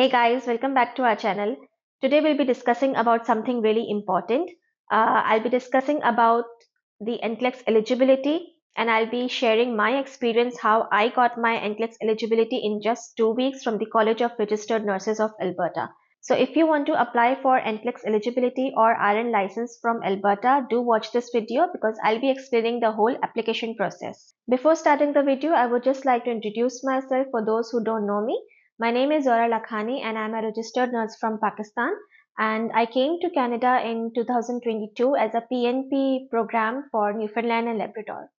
Hey guys, welcome back to our channel. Today we'll be discussing about something really important. I'll be discussing about the NCLEX eligibility, and I'll be sharing my experience how I got my NCLEX eligibility in just 2 weeks from the College of Registered Nurses of Alberta. So if you want to apply for NCLEX eligibility or RN license from Alberta, do watch this video because I'll be explaining the whole application process. Before starting the video, I would just like to introduce myself for those who don't know me. My name is Zora Lakhani and I'm a registered nurse from Pakistan, and I came to Canada in 2022 as a PNP program for Newfoundland and Labrador.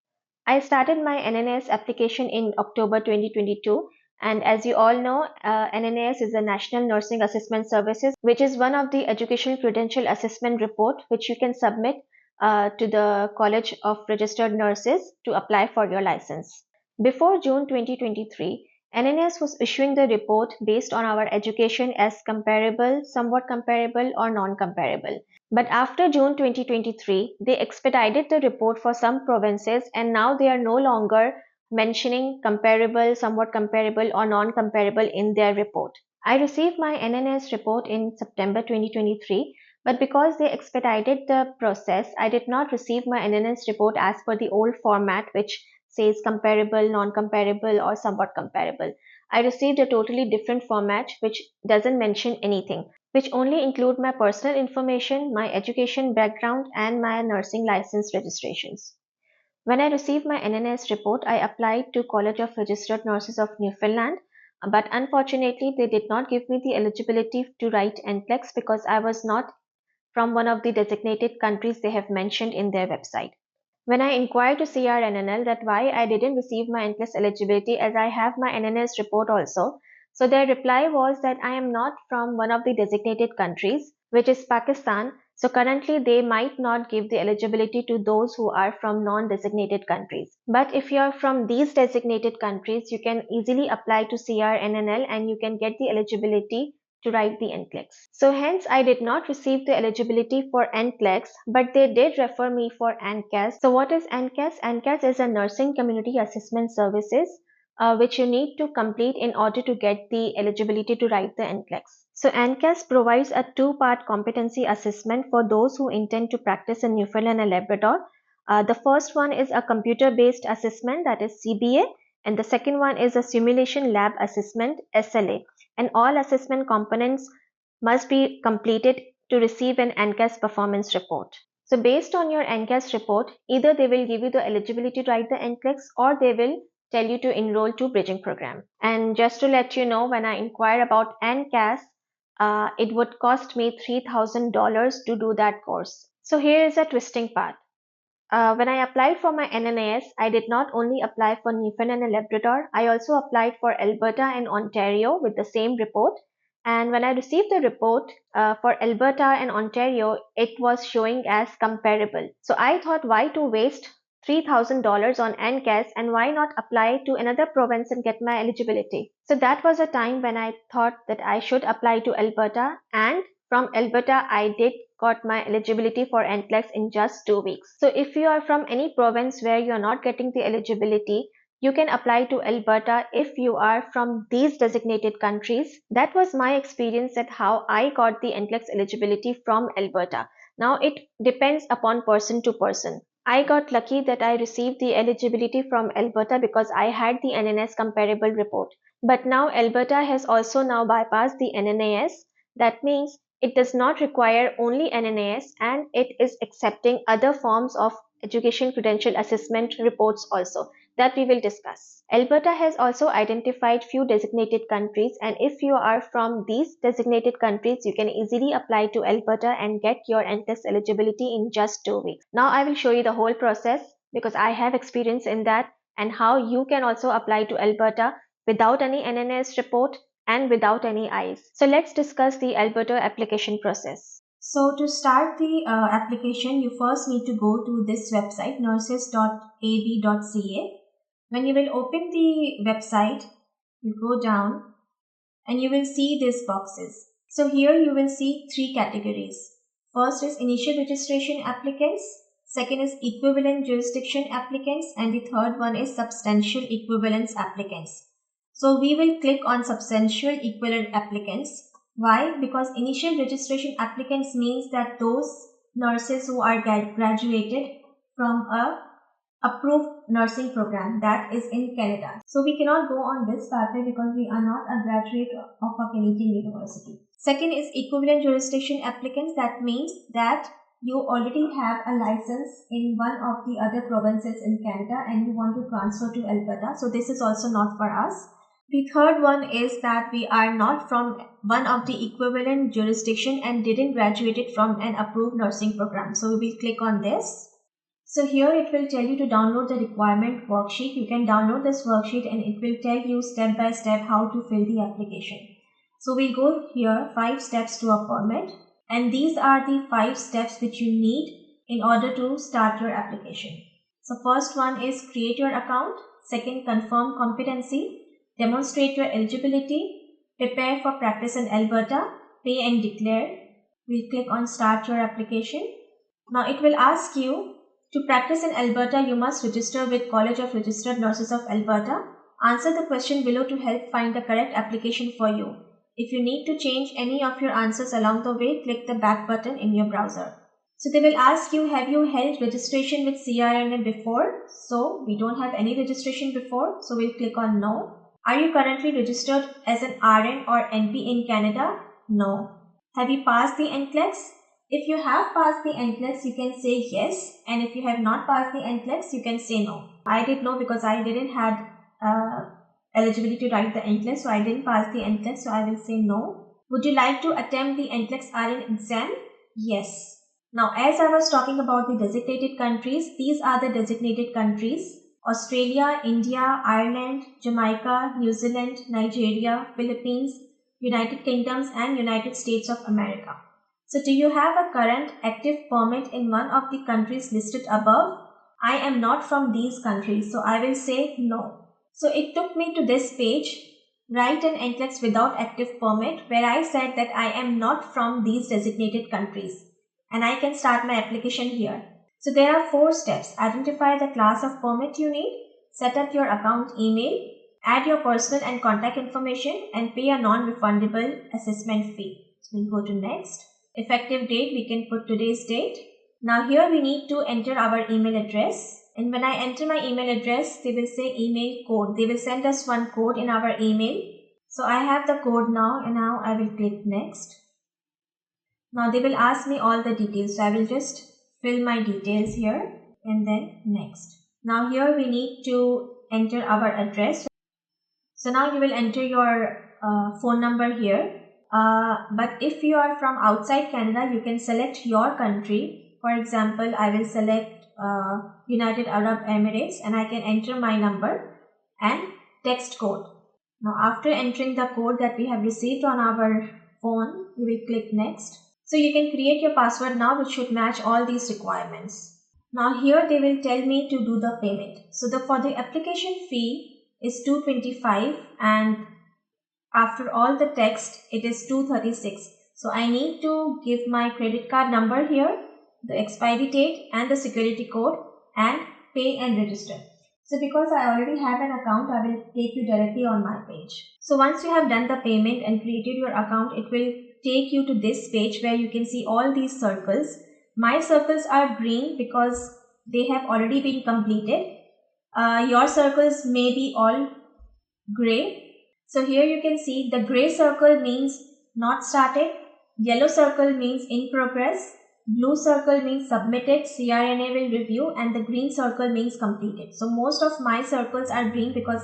I started my NNS application in October 2022, and as you all know, NNS is the National Nursing Assessment Services, which is one of the educational credential assessment report which you can submit to the College of Registered Nurses to apply for your license. Before June 2023, NNS was issuing the report based on our education as comparable, somewhat comparable, or non-comparable. But after June 2023, they expedited the report for some provinces, and now they are no longer mentioning comparable, somewhat comparable, or non-comparable in their report. I received my NNS report in September 2023, but because they expedited the process, I did not receive my NNS report as per the old format, which says comparable, non-comparable, or somewhat comparable. I received a totally different format which doesn't mention anything, which only include my personal information, my education background, and my nursing license registrations. When I received my NNS report, I applied to College of Registered Nurses of Newfoundland, but unfortunately they did not give me the eligibility to write NCLEX because I was not from one of the designated countries they have mentioned in their website. When I inquired to CRNNL that why I didn't receive my NCLEX eligibility as I have my NNS report also, so their reply was that I am not from one of the designated countries, which is Pakistan, so currently they might not give the eligibility to those who are from non-designated countries. But if you are from these designated countries, you can easily apply to CRNNL and you can get the eligibility to write the NCLEX. So hence I did not receive the eligibility for NCLEX, but they did refer me for NCAS. So what is NCAS? NCAS is a Nursing Community Assessment Services which you need to complete in order to get the eligibility to write the NCLEX. So NCAS provides a two-part competency assessment for those who intend to practice in Newfoundland and Labrador. The first one is a computer-based assessment, that is CBA, and the second one is a simulation lab assessment, SLA, and all assessment components must be completed to receive an NCAS performance report. So based on your NCAS report, either they will give you the eligibility to write the NCLEX or they will tell you to enroll to bridging program. And just to let you know, when I inquire about NCAS, it would cost me $3,000 to do that course. So here is a twisting part. When I applied for my NNAS, I did not only apply for Newfoundland and Labrador, I also applied for Alberta and Ontario with the same report. And when I received the report for Alberta and Ontario, it was showing as comparable. So I thought, why to waste $3,000 on NCAS and why not apply to another province and get my eligibility? So that was a time when I thought that I should apply to Alberta, and from Alberta I did got my eligibility for NCLEX in just 2 weeks. So if you are from any province where you are not getting the eligibility, you can apply to Alberta if you are from these designated countries. That was my experience at how I got the NCLEX eligibility from Alberta. Now it depends upon person to person. I got lucky that I received the eligibility from Alberta because I had the NNS comparable report. But now Alberta has also now bypassed the NNAS. That means it does not require only NNAS and it is accepting other forms of education credential assessment reports also, that we will discuss. Alberta has also identified few designated countries, and if you are from these designated countries, you can easily apply to Alberta and get your NCLEX eligibility in just 2 weeks. Now I will show you the whole process because I have experience in that, and how you can also apply to Alberta without any NNS report and without any eyes. So let's discuss the Alberta application process. So to start the application, you first need to go to this website, nurses.ab.ca. When you will open the website, you go down and you will see these boxes. So here you will see three categories. First is initial registration applicants, second is equivalent jurisdiction applicants, and the third one is substantial equivalence applicants. So we will click on substantial equivalent applicants. Why? Because initial registration applicants means that those nurses who are graduated from a approved nursing program that is in Canada. So we cannot go on this pathway because we are not a graduate of a Canadian university. Second is equivalent jurisdiction applicants. That means that you already have a license in one of the other provinces in Canada and you want to transfer to Alberta. So this is also not for us. The third one is that we are not from one of the equivalent jurisdiction and didn't graduate from an approved nursing program. So we will click on this. So here it will tell you to download the requirement worksheet. You can download this worksheet and it will tell you step by step how to fill the application. So we'll go here 5 steps to a permit, and these are the 5 steps which you need in order to start your application. So first one is create your account. Second, confirm competency, demonstrate your eligibility, prepare for practice in Alberta, pay and declare. We'll click on start your application. Now it will ask you to practice in Alberta, you must register with College of Registered Nurses of Alberta. Answer the question below to help find the correct application for you. If you need to change any of your answers along the way, click the back button in your browser. So they will ask you, have you held registration with CRNA before? So we don't have any registration before, so we'll click on no. Are you currently registered as an RN or NP in Canada? No. Have you passed the NCLEX? If you have passed the NCLEX, you can say yes, and if you have not passed the NCLEX, you can say no. I did no because I didn't have eligibility to write the NCLEX, so I didn't pass the NCLEX, so I will say no. Would you like to attempt the NCLEX RN exam? Yes. Now, as I was talking about the designated countries, these are the designated countries: Australia, India, Ireland, Jamaica, New Zealand, Nigeria, Philippines, United Kingdoms, and United States of America. So do you have a current active permit in one of the countries listed above? I am not from these countries, so I will say no. So it took me to this page, write an NCLEX without active permit, where I said that I am not from these designated countries. And I can start my application here. So there are 4 steps. Identify the class of permit you need, set up your account email, add your personal and contact information, and pay a non-refundable assessment fee. We'll go to next. Effective date, we can put today's date. Now here we need to enter our email address. And when I enter my email address, they will say email code. They will send us one code in our email. So I have the code now, and now I will click next. Now they will ask me all the details. So I will just fill my details here and then next. Now here we need to enter our address. So now you will enter your phone number here. But if you are from outside Canada, you can select your country. For example, I will select United Arab Emirates, and I can enter my number and text code. Now after entering the code that we have received on our phone, we will click next. So you can create your password now, which should match all these requirements. Now here they will tell me to do the payment. So for the application fee is $225, and after all the text, it is $236. So I need to give my credit card number here, the expiry date and the security code, and pay and register. So because I already have an account, I will take you directly on my page. So once you have done the payment and created your account, it will take you to this page where you can see all these circles. My circles are green because they have already been completed. Your circles may be all gray. So here you can see the gray circle means not started, yellow circle means in progress, blue circle means submitted, CRNA will review, and the green circle means completed. So most of my circles are green because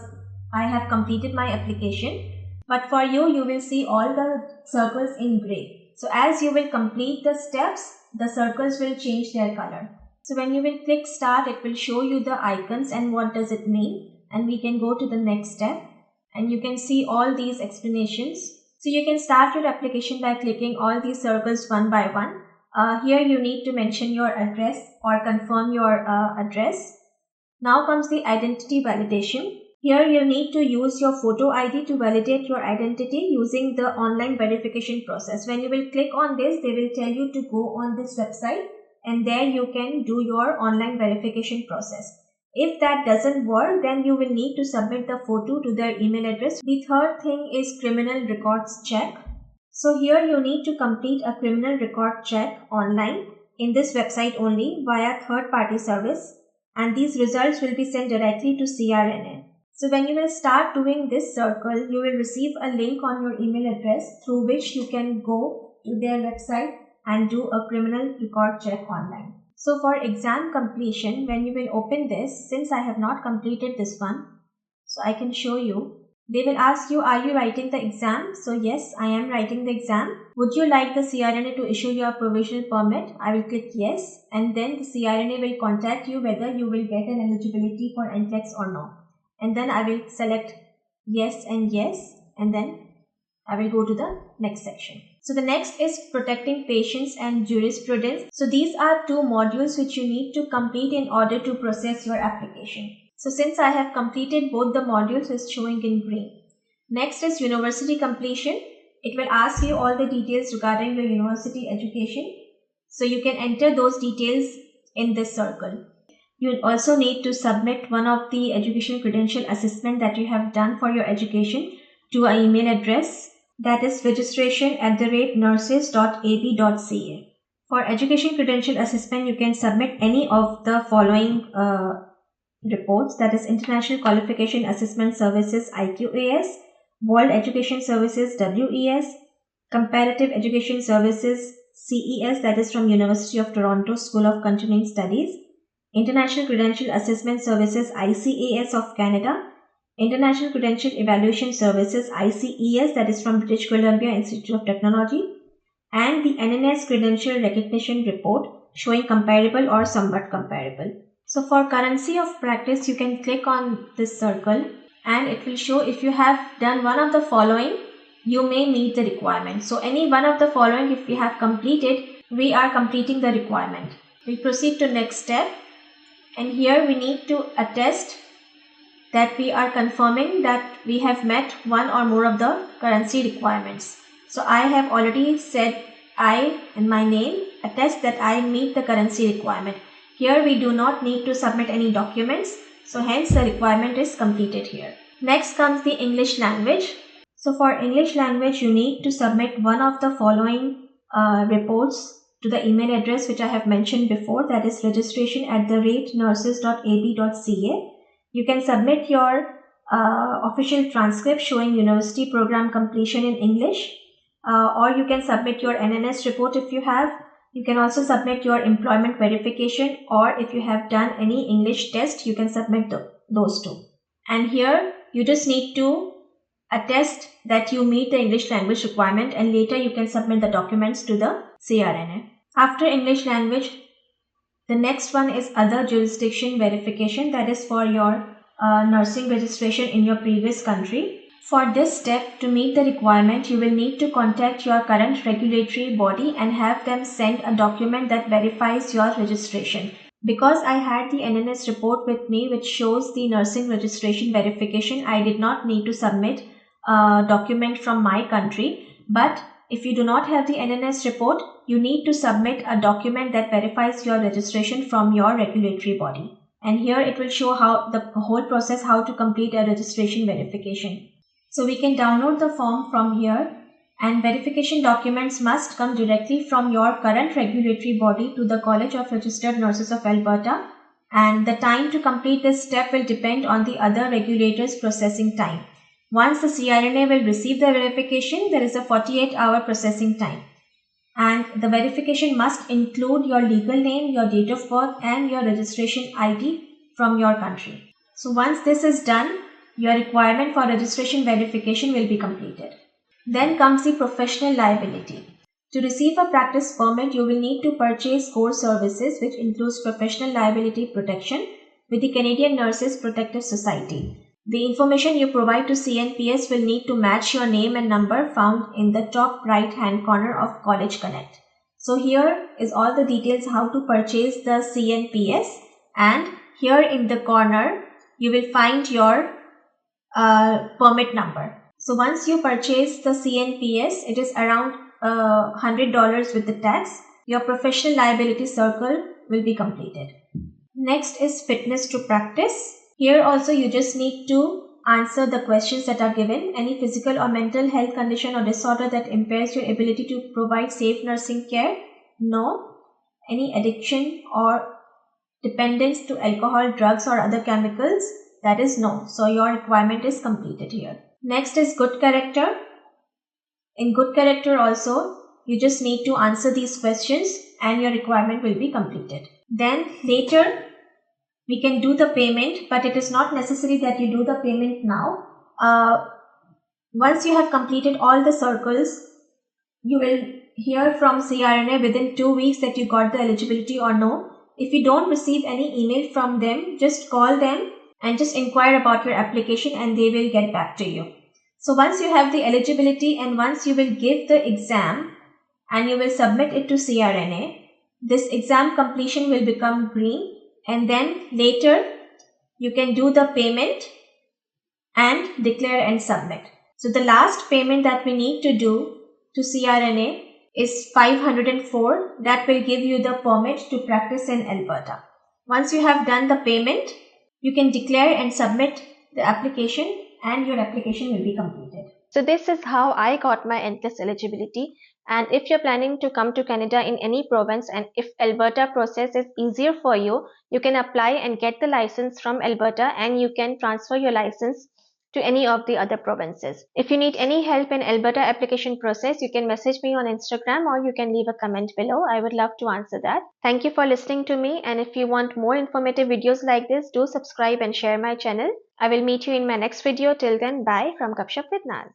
I have completed my application. But for you, you will see all the circles in gray. So as you will complete the steps, the circles will change their color. So when you will click start, it will show you the icons and what does it mean. And we can go to the next step. And you can see all these explanations. So you can start your application by clicking all these circles one by one. Here you need to mention your address or confirm your address. Now comes the identity validation. Here you need to use your photo ID to validate your identity using the online verification process. When you will click on this, they will tell you to go on this website, and there you can do your online verification process. If that doesn't work, then you will need to submit the photo to their email address. The third thing is criminal records check. So here you need to complete a criminal record check online in this website only via third-party service, and these results will be sent directly to CRNA. So when you will start doing this circle, you will receive a link on your email address through which you can go to their website and do a criminal record check online. So for exam completion, when you will open this, since I have not completed this one, so I can show you. They will ask you, are you writing the exam? So yes, I am writing the exam. Would you like the CRNA to issue your provisional permit? I will click yes, and then the CRNA will contact you whether you will get an eligibility for NCLEX or no. And then I will select yes, and then I will go to the next section. So the next is protecting patients and jurisprudence. So these are two modules which you need to complete in order to process your application. So since I have completed both the modules, it's showing in green. Next is university completion. It will ask you all the details regarding your university education. So you can enter those details in this circle. You also need to submit one of the education credential assessment that you have done for your education to an email address, that is registration@nurses.ab.ca. For education credential assessment, you can submit any of the following reports, that is International Qualification Assessment Services IQAS, World Education Services WES, Comparative Education Services CES, that is from University of Toronto School of Continuing Studies, International Credential Assessment Services ICAS of Canada, International Credential Evaluation Services ICES, that is from British Columbia Institute of Technology, and the NANS Credential Recognition Report showing comparable or somewhat comparable. So for currency of practice, you can click on this circle and it will show if you have done one of the following, you may meet the requirement. So any one of the following, if we have completed, we are completing the requirement. We proceed to next step, and here we need to attest that we are confirming that we have met one or more of the currency requirements. So I have already said I in my name attest that I meet the currency requirement. Here we do not need to submit any documents, so hence the requirement is completed here. Next comes the English language. So for English language, you need to submit one of the following reports to the email address which I have mentioned before, that is registration@nurses.ab.ca. You can submit your official transcript showing university program completion in English, or you can submit your NANS report if you have. You can also submit your employment verification, or if you have done any English test, you can submit those two. And here you just need to attest that you meet the English language requirement, and later you can submit the documents to the CRNA. After English language, the next one is other jurisdiction verification, that is for your nursing registration in your previous country. For this step, to meet the requirement, you will need to contact your current regulatory body and have them send a document that verifies your registration. Because I had the NANS report with me which shows the nursing registration verification, I did not need to submit a document from my country. But if you do not have the NANS report, you need to submit a document that verifies your registration from your regulatory body. And here it will show how the whole process, how to complete a registration verification. So we can download the form from here, and verification documents must come directly from your current regulatory body to the College of Registered Nurses of Alberta, and the time to complete this step will depend on the other regulators' processing time. Once the CRNA will receive the verification, there is a 48-hour processing time, and the verification must include your legal name, your date of birth, and your registration ID from your country. So once this is done, your requirement for registration verification will be completed. Then comes the professional liability. To receive a practice permit, you will need to purchase core services, which includes professional liability protection with the Canadian Nurses Protective Society. The information you provide to CNPS will need to match your name and number found in the top right hand corner of College Connect. So here is all the details how to purchase the CNPS, and here in the corner you will find your permit number. So once you purchase the CNPS, it is around $100 with the tax. Your professional liability circle will be completed. Next is fitness to practice. Here also you just need to answer the questions that are given. Any physical or mental health condition or disorder that impairs your ability to provide safe nursing care? No. Any addiction or dependence to alcohol, drugs or other chemicals? That is no. So your requirement is completed here. Next is good character. In good character also, you just need to answer these questions and your requirement will be completed. Then later, we can do the payment, but it is not necessary that you do the payment now. Once you have completed all the circles, you will hear from CRNA within 2 weeks that you got the eligibility or no. If you don't receive any email from them, just call them and just inquire about your application and they will get back to you. So once you have the eligibility and once you will give the exam and you will submit it to CRNA, this exam completion will become green, and then later you can do the payment and declare and submit. So the last payment that we need to do to CRNA is 504. That will give you the permit to practice in Alberta. Once you have done the payment, you can declare and submit the application and your application will be completed. So this is how I got my NCLEX eligibility. And if you're planning to come to Canada in any province and if Alberta process is easier for you, you can apply and get the license from Alberta and you can transfer your license to any of the other provinces. If you need any help in Alberta application process, you can message me on Instagram or you can leave a comment below. I would love to answer that. Thank you for listening to me, and if you want more informative videos like this, do subscribe and share my channel. I will meet you in my next video. Till then, bye from Gupshup with NANS.